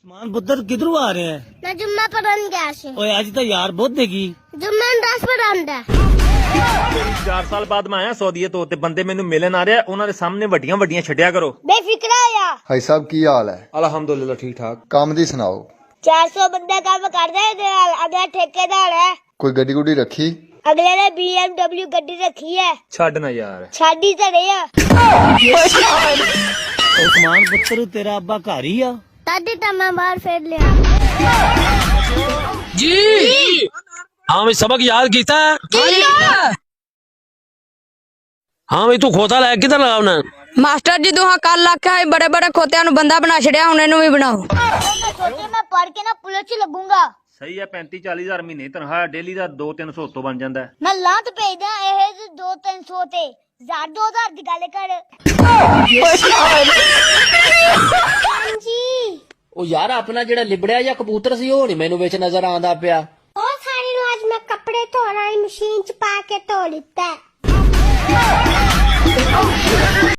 उस्मान पुत्र किधरों आ रहे हैं? मैं जुम्मा पढ़न गया सी। ओए आज तो यार बहुत देगी। जुम्मे 10 पढ़ांदा। 4 ਸਾਲ ਬਾਅਦ ਮੈਂ ਆਇਆ ਸੌਦੀਏ ਤੋਂ ਤੇ ਬੰਦੇ ਮੈਨੂੰ ਮਿਲਣ ਆ ਰਿਹਾ ਉਹਨਾਂ ਦੇ ਸਾਹਮਣੇ ਵੱਡੀਆਂ ਵੱਡੀਆਂ ਛੱਡਿਆ ਕਰੋ। बेफिक्रा या भाई साहब की हाल है? ਅਲਹਮਦੁਲਿਲਾ ਠੀਕ ਠਾਕ। काम दी सुनाओ। 400 बंदा काम करदा है, अगला ठेकेदार है। कोई गड्डी गुड्डी रखी? अगले ने BMW गड्डी रखी है। ਛੱਡ ਨਾ ਯਾਰ। शादी तो नहीं है। उस्मान पुत्र तेरा अब्बा घर ही आ? दादी तो मैं बाहर फेर लिया। जी हाँ मैं सबक याद किया हाँ मैं तू खोता लै किधर लगावना मास्टर जी तुहां कल आख्या है बड़े बड़े खोतियां नु बंदा बना छड़िया हुण इहनू भी बनाओ। मैं सोचे मैं पढ़ के ना पुलिस च लगूंगा। ਸਹੀ ਹੈ 35-40 ਹਜ਼ਾਰ ਮਹੀਨੇ ਤਨਖਾਹ ਡੇਲੀ ਦਾ 2-300 ਤੋਂ ਬਣ ਜਾਂਦਾ ਹੈ। मैं लात भेजदा ਇਹ 2-300 ਤੇ 1000-2000 ਦੀ ਗੱਲ ਕਰ। जी ਉਹ ਯਾਰ ਆਪਣਾ ਜਿਹੜਾ ਲਿਬੜਿਆ ਜਾਂ ਕਬੂਤਰ ਸੀ ਉਹ ਨਹੀਂ ਮੈਨੂੰ ਵਿੱਚ ਨਜ਼ਰ ਆਉਂਦਾ ਪਿਆ। ਉਹ ਸਾਰੀ ਨੂੰ ਅੱਜ ਮੈਂ ਕੱਪੜੇ ਧੋਣ ਵਾਲੀ ਮਸ਼ੀਨ ਚ ਪਾ ਕੇ ਧੋ ਲਿੱਤਾ।